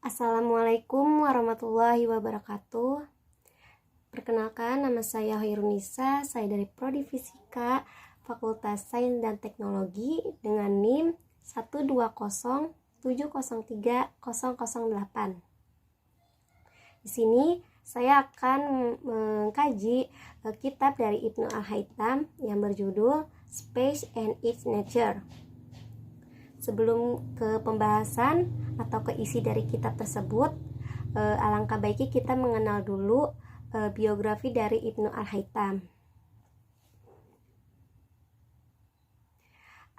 Assalamualaikum warahmatullahi wabarakatuh. Perkenalkan, nama saya Hairunisa. Saya dari Prodi Fisika Fakultas Sains dan Teknologi dengan NIM 120703008. Di sini saya akan mengkaji kitab dari Ibnu Al-Haytham yang berjudul Space and its Nature. Sebelum ke pembahasan atau ke isi dari kitab tersebut, alangkah baiknya kita mengenal dulu biografi dari Ibnu Al-Haytham.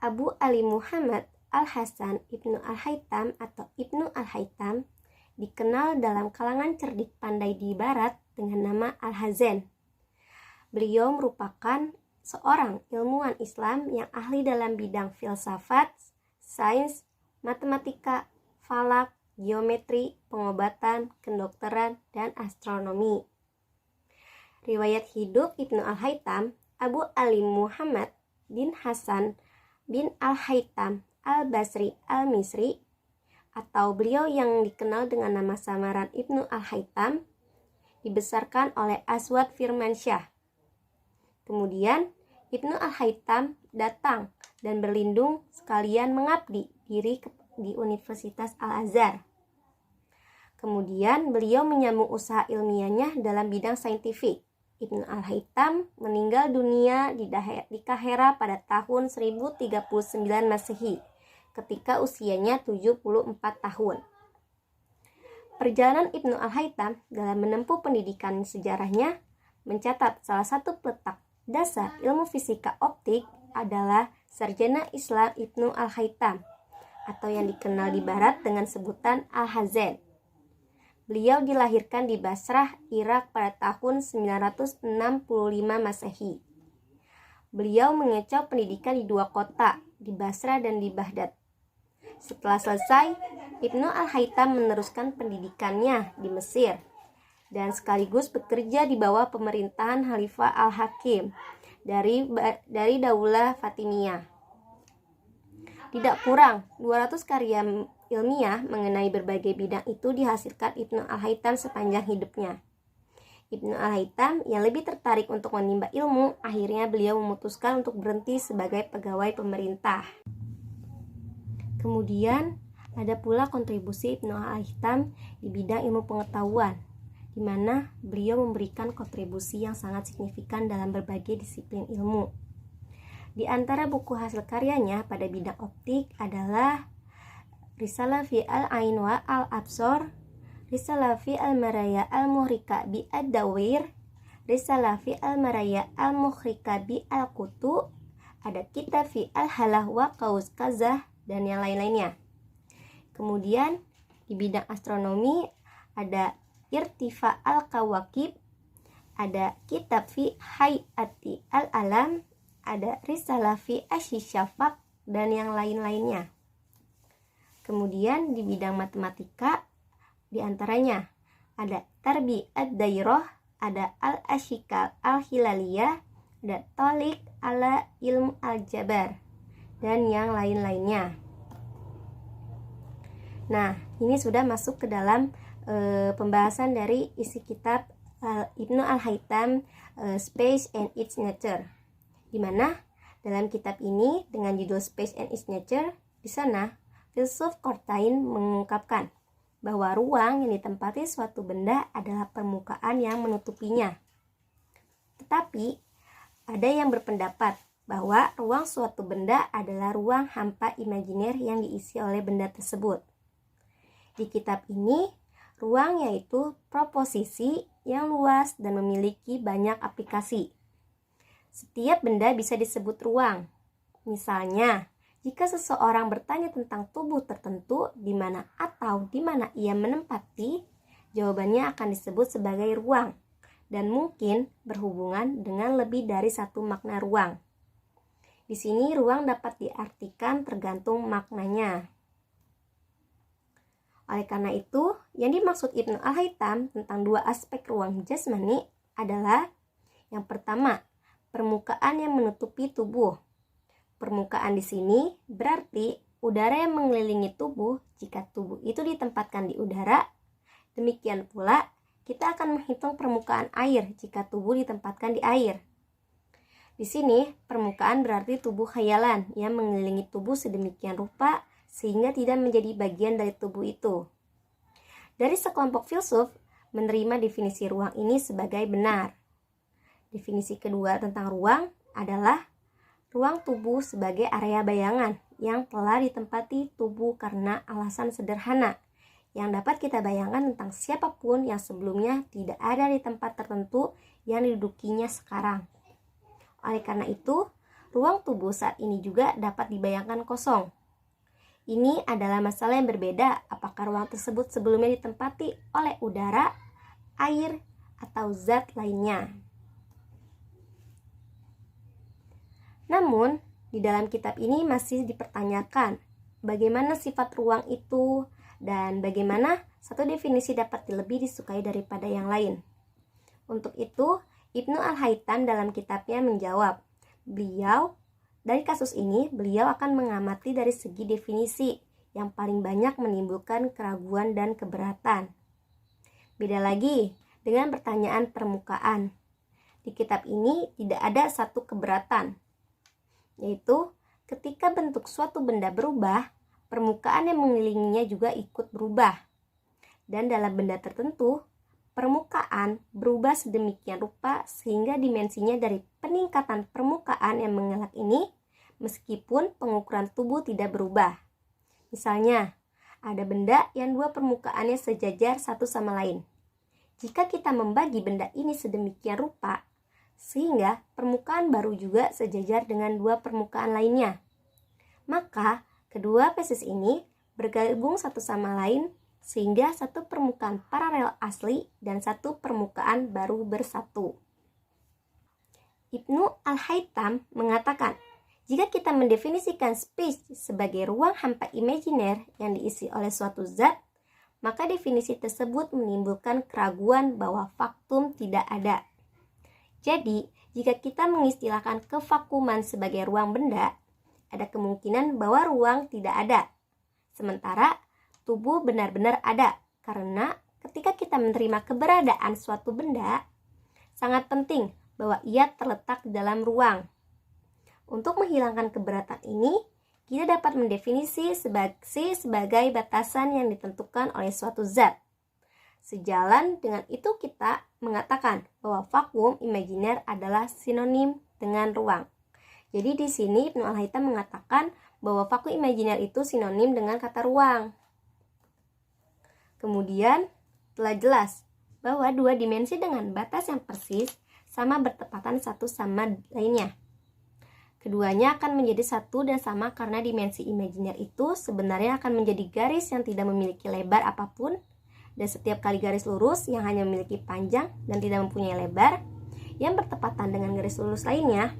Abu Ali Muhammad Al-Hasan Ibnu Al-Haytham atau Ibnu Al-Haytham dikenal dalam kalangan cerdik pandai di barat dengan nama Al-Hazen. Beliau merupakan seorang ilmuwan Islam yang ahli dalam bidang filsafat, sains, matematika, falak, geometri, pengobatan, kedokteran, dan astronomi. Riwayat hidup Ibnu Al-Haytham, Abu Ali Muhammad bin Hasan bin Al-Haytham Al-Basri Al-Misri, atau beliau yang dikenal dengan nama samaran Ibnu Al-Haytham, dibesarkan oleh Aswad Firmansyah. Kemudian Ibnu Al-Haytham datang dan berlindung sekalian mengabdi diri di Universitas Al-Azhar. Kemudian beliau menyambung usaha ilmiahnya dalam bidang saintifik. Ibnu Al-Haytham meninggal dunia di Kahira pada tahun 1039 Masehi ketika usianya 74 tahun. Perjalanan Ibnu Al-Haytham dalam menempuh pendidikan sejarahnya mencatat salah satu peletak dasar ilmu fisika optik adalah sarjana Islam Ibnu Al-Haytham atau yang dikenal di barat dengan sebutan Al-Hazen. Beliau dilahirkan di Basrah, Irak pada tahun 965 Masehi. Beliau mengecau pendidikan di dua kota, di Basrah dan di Baghdad. Setelah selesai, Ibnu Al-Haytham meneruskan pendidikannya di Mesir dan sekaligus bekerja di bawah pemerintahan Khalifah Al-Hakim dari Daulah Fatimiyah. Tidak kurang 200 karya ilmiah mengenai berbagai bidang itu dihasilkan Ibnu Al-Haytham sepanjang hidupnya. Ibnu Al-Haytham yang lebih tertarik untuk menimba ilmu, akhirnya beliau memutuskan untuk berhenti sebagai pegawai pemerintah. Kemudian ada pula kontribusi Ibnu Al-Haytham di bidang ilmu pengetahuan, di mana beliau memberikan kontribusi yang sangat signifikan dalam berbagai disiplin ilmu. Di antara buku hasil karyanya pada bidang optik adalah Risalah fi al-Ain wa al-Absor, Risalah fi al-Maraya al-Muhrika bi ad-Dawir, Risalah fi al-Maraya al-Muhrika bi al-Qutu, ada kitab fi al-Halah wa Qaus Kazah, dan yang lain-lainnya. Kemudian di bidang astronomi ada Irtifa al-Kawakib, ada kitab fi Hayati al-Alam, ada Risalah fi Asy-Syafaq, dan yang lain-lainnya. Kemudian di bidang matematika di antaranya ada Tarbi ad-Dairah, ada Al-Ashikal al-Hilaliyah, ada Talik ala Ilm al-Jabar, dan yang lain-lainnya. Nah, ini sudah masuk ke dalam pembahasan dari isi kitab Ibnu Al-Haytham Space and its Nature, di mana dalam kitab ini dengan judul Space and its Nature, di sana filsuf Courtauld mengungkapkan bahwa ruang yang ditempati suatu benda adalah permukaan yang menutupinya. Tetapi ada yang berpendapat bahwa ruang suatu benda adalah ruang hampa imajiner yang diisi oleh benda tersebut. Di kitab ini, ruang yaitu proposisi yang luas dan memiliki banyak aplikasi. Setiap benda bisa disebut ruang. Misalnya, jika seseorang bertanya tentang tubuh tertentu di mana atau di mana ia menempati, jawabannya akan disebut sebagai ruang dan mungkin berhubungan dengan lebih dari satu makna ruang. Di sini ruang dapat diartikan tergantung maknanya. Oleh karena itu, yang dimaksud Ibnu Al-Haytham tentang dua aspek ruang jasmani adalah yang pertama, permukaan yang menutupi tubuh. Permukaan di sini berarti udara yang mengelilingi tubuh jika tubuh itu ditempatkan di udara. Demikian pula, kita akan menghitung permukaan air jika tubuh ditempatkan di air. Di sini, permukaan berarti tubuh khayalan yang mengelilingi tubuh sedemikian rupa sehingga tidak menjadi bagian dari tubuh itu. Dari sekelompok filsuf, menerima definisi ruang ini sebagai benar. Definisi kedua tentang ruang adalah ruang tubuh sebagai area bayangan yang telah ditempati tubuh karena alasan sederhana yang dapat kita bayangkan tentang siapapun yang sebelumnya tidak ada di tempat tertentu yang didudukinya sekarang. Oleh karena itu, ruang tubuh saat ini juga dapat dibayangkan kosong. Ini adalah masalah yang berbeda apakah ruang tersebut sebelumnya ditempati oleh udara, air, atau zat lainnya. Namun, di dalam kitab ini masih dipertanyakan bagaimana sifat ruang itu dan bagaimana satu definisi dapat lebih disukai daripada yang lain. Untuk itu, Ibnu Al-Haytham dalam kitabnya menjawab, dari kasus ini, beliau akan mengamati dari segi definisi yang paling banyak menimbulkan keraguan dan keberatan. Beda lagi dengan pertanyaan permukaan. Di kitab ini tidak ada satu keberatan, yaitu ketika bentuk suatu benda berubah, permukaan yang mengelilinginya juga ikut berubah. Dan dalam benda tertentu, permukaan berubah sedemikian rupa sehingga dimensinya dari peningkatan permukaan yang mengelak ini, meskipun pengukuran tubuh tidak berubah. Misalnya, ada benda yang dua permukaannya sejajar satu sama lain. Jika kita membagi benda ini sedemikian rupa, sehingga permukaan baru juga sejajar dengan dua permukaan lainnya, maka kedua spesies ini bergabung satu sama lain sehingga satu permukaan paralel asli dan satu permukaan baru bersatu. Ibnu Al-Haytham mengatakan, jika kita mendefinisikan space sebagai ruang hampa imajiner yang diisi oleh suatu zat, maka definisi tersebut menimbulkan keraguan bahwa vakum tidak ada. Jadi, jika kita mengistilahkan kevakuman sebagai ruang benda, ada kemungkinan bahwa ruang tidak ada. Sementara, tubuh benar-benar ada, karena ketika kita menerima keberadaan suatu benda, sangat penting bahwa ia terletak di dalam ruang. Untuk menghilangkan keberatan ini, kita dapat mendefinisi sebagai batasan yang ditentukan oleh suatu zat. Sejalan dengan itu kita mengatakan bahwa vakum imajiner adalah sinonim dengan ruang. Jadi di sini Ibnu Al-Haytham mengatakan bahwa vakum imajiner itu sinonim dengan kata ruang. Kemudian telah jelas bahwa dua dimensi dengan batas yang persis sama bertepatan satu sama lainnya. Keduanya akan menjadi satu dan sama karena dimensi imajiner itu sebenarnya akan menjadi garis yang tidak memiliki lebar apapun, dan setiap kali garis lurus yang hanya memiliki panjang dan tidak mempunyai lebar yang bertepatan dengan garis lurus lainnya.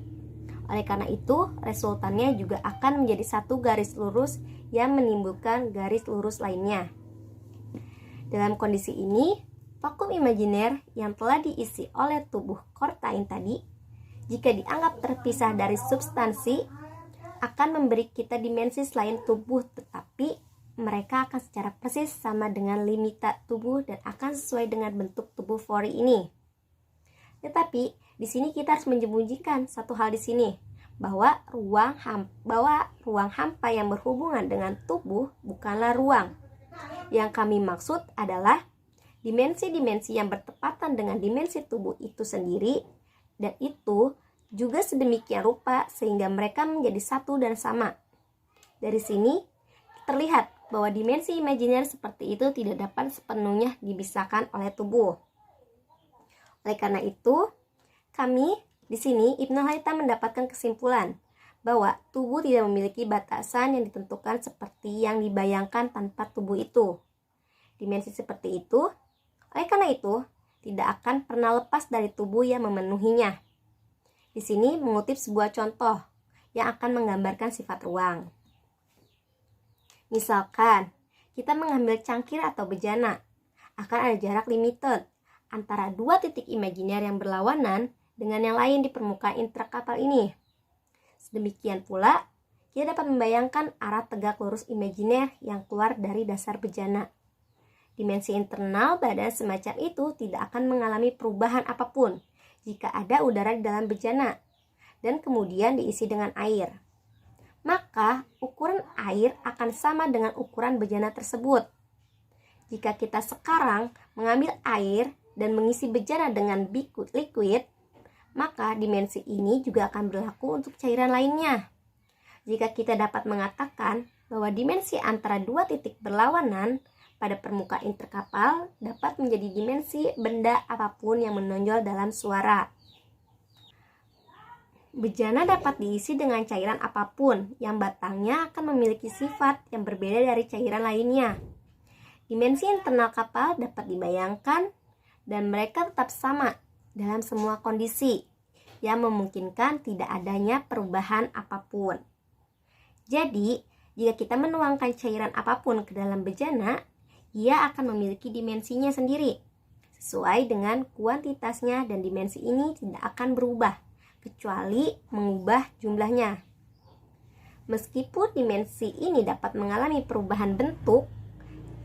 Oleh karena itu, resultannya juga akan menjadi satu garis lurus yang menimbulkan garis lurus lainnya. Dalam kondisi ini, vakum imajiner yang telah diisi oleh tubuh Kortain tadi, jika dianggap terpisah dari substansi, akan memberi kita dimensi selain tubuh, tetapi mereka akan secara persis sama dengan limita tubuh dan akan sesuai dengan bentuk tubuh Fori ini. Tetapi di sini kita harus menyembunyikan satu hal di sini, bahwa ruang hampa yang berhubungan dengan tubuh bukanlah ruang. Yang kami maksud adalah dimensi-dimensi yang bertepatan dengan dimensi tubuh itu sendiri, dan itu juga sedemikian rupa sehingga mereka menjadi satu dan sama. Dari sini terlihat bahwa dimensi imajiner seperti itu tidak dapat sepenuhnya dipisahkan oleh tubuh. Oleh karena itu, kami di sini Ibnu Haytham mendapatkan kesimpulan bahwa tubuh tidak memiliki batasan yang ditentukan seperti yang dibayangkan tanpa tubuh itu. Dimensi seperti itu, oleh karena itu, tidak akan pernah lepas dari tubuh yang memenuhinya. Di sini mengutip sebuah contoh yang akan menggambarkan sifat ruang. Misalkan, kita mengambil cangkir atau bejana, akan ada jarak limited antara dua titik imajiner yang berlawanan dengan yang lain di permukaan intrakapal ini. Sedemikian pula, kita dapat membayangkan arah tegak lurus imajiner yang keluar dari dasar bejana. Dimensi internal badan semacam itu tidak akan mengalami perubahan apapun jika ada udara di dalam bejana dan kemudian diisi dengan air. Maka ukuran air akan sama dengan ukuran bejana tersebut. Jika kita sekarang mengambil air dan mengisi bejana dengan liquid, maka dimensi ini juga akan berlaku untuk cairan lainnya. Jika kita dapat mengatakan bahwa dimensi antara dua titik berlawanan pada permukaan interkapal dapat menjadi dimensi benda apapun yang menonjol dalam suara. Bejana dapat diisi dengan cairan apapun yang batangnya akan memiliki sifat yang berbeda dari cairan lainnya. Dimensi internal kapal dapat dibayangkan dan mereka tetap sama dalam semua kondisi yang memungkinkan tidak adanya perubahan apapun. Jadi, jika kita menuangkan cairan apapun ke dalam bejana, ia akan memiliki dimensinya sendiri. Sesuai dengan kuantitasnya dan dimensi ini tidak akan berubah, kecuali mengubah jumlahnya. Meskipun dimensi ini dapat mengalami perubahan bentuk,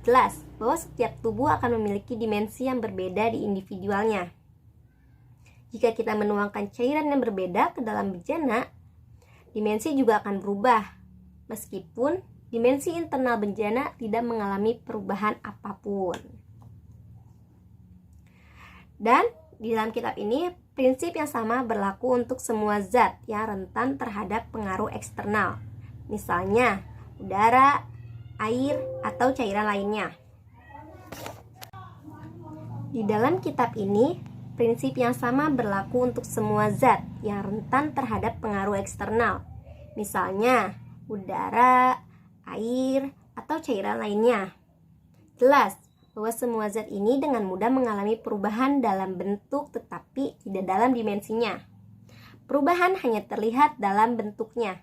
jelas bahwa setiap tubuh akan memiliki dimensi yang berbeda di individualnya. Jika kita menuangkan cairan yang berbeda ke dalam bejana, dimensi juga akan berubah. Meskipun dimensi internal bejana tidak mengalami perubahan apapun. Dan di dalam kitab ini, prinsip yang sama berlaku untuk semua zat yang rentan terhadap pengaruh eksternal. Misalnya, udara, air, atau cairan lainnya. Di dalam kitab ini, prinsip yang sama berlaku untuk semua zat yang rentan terhadap pengaruh eksternal. Misalnya, udara, air, atau cairan lainnya. Jelas bahwa semua zat ini dengan mudah mengalami perubahan dalam bentuk tetapi tidak dalam dimensinya. Perubahan hanya terlihat dalam bentuknya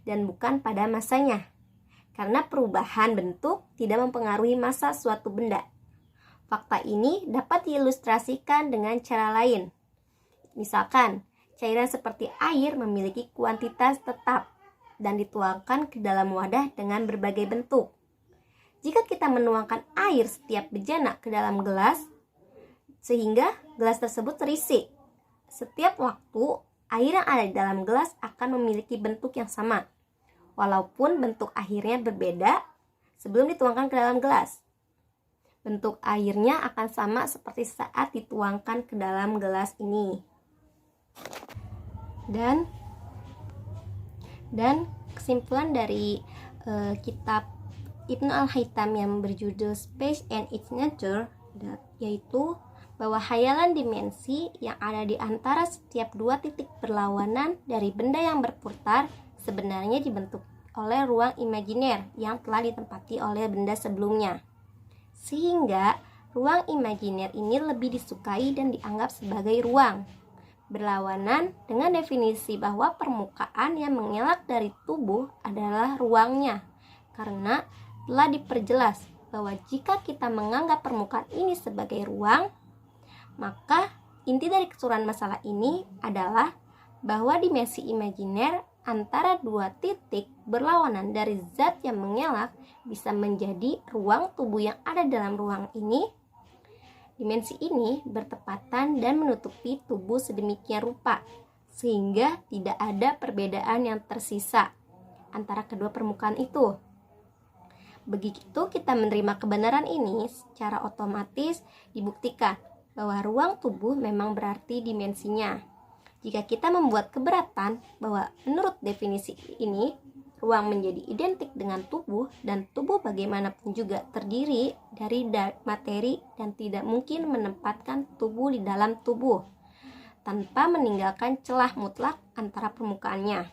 dan bukan pada masanya. Karena perubahan bentuk tidak mempengaruhi massa suatu benda. Fakta ini dapat diilustrasikan dengan cara lain. Misalkan, cairan seperti air memiliki kuantitas tetap dan dituangkan ke dalam wadah dengan berbagai bentuk. Jika kita menuangkan air setiap bejana ke dalam gelas, sehingga gelas tersebut terisi, setiap waktu air yang ada di dalam gelas akan memiliki bentuk yang sama, walaupun bentuk akhirnya berbeda sebelum dituangkan ke dalam gelas. Bentuk airnya akan sama seperti saat dituangkan ke dalam gelas ini. Dan kesimpulan dari kitab Ibnu Al-Haytham yang berjudul Space and its Nature, yaitu bahwa hayalan dimensi yang ada di antara setiap dua titik berlawanan dari benda yang berputar sebenarnya dibentuk oleh ruang imajiner yang telah ditempati oleh benda sebelumnya. Sehingga ruang imajiner ini lebih disukai dan dianggap sebagai ruang berlawanan dengan definisi bahwa permukaan yang mengelak dari tubuh adalah ruangnya, karena telah diperjelas bahwa jika kita menganggap permukaan ini sebagai ruang, maka inti dari keseluruhan masalah ini adalah bahwa dimensi imajiner antara dua titik berlawanan dari zat yang mengelak bisa menjadi ruang tubuh yang ada dalam ruang ini. Dimensi ini bertepatan dan menutupi tubuh sedemikian rupa sehingga tidak ada perbedaan yang tersisa antara kedua permukaan itu. Begitu kita menerima kebenaran ini, secara otomatis dibuktikan bahwa ruang tubuh memang berarti dimensinya. Jika kita membuat keberatan bahwa menurut definisi ini, ruang menjadi identik dengan tubuh dan tubuh bagaimanapun juga terdiri dari materi dan tidak mungkin menempatkan tubuh di dalam tubuh tanpa meninggalkan celah mutlak antara permukaannya.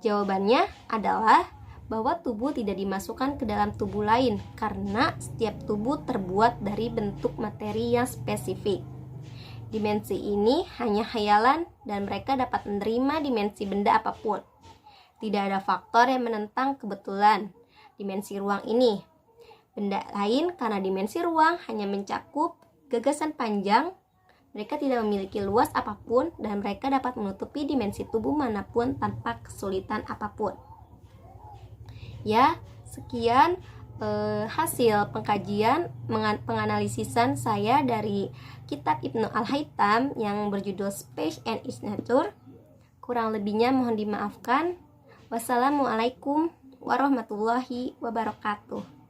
Jawabannya adalah bahwa tubuh tidak dimasukkan ke dalam tubuh lain karena setiap tubuh terbuat dari bentuk materi yang spesifik. Dimensi ini hanya khayalan dan mereka dapat menerima dimensi benda apapun. Tidak ada faktor yang menentang kebetulan dimensi ruang ini. Benda lain karena dimensi ruang hanya mencakup gagasan panjang, mereka tidak memiliki luas apapun dan mereka dapat menutupi dimensi tubuh manapun tanpa kesulitan apapun. Ya, sekian hasil pengkajian penganalisisan saya dari kitab Ibnu Al-Haytham yang berjudul Speech and its Nature. Kurang lebihnya mohon dimaafkan. Wassalamualaikum warahmatullahi wabarakatuh.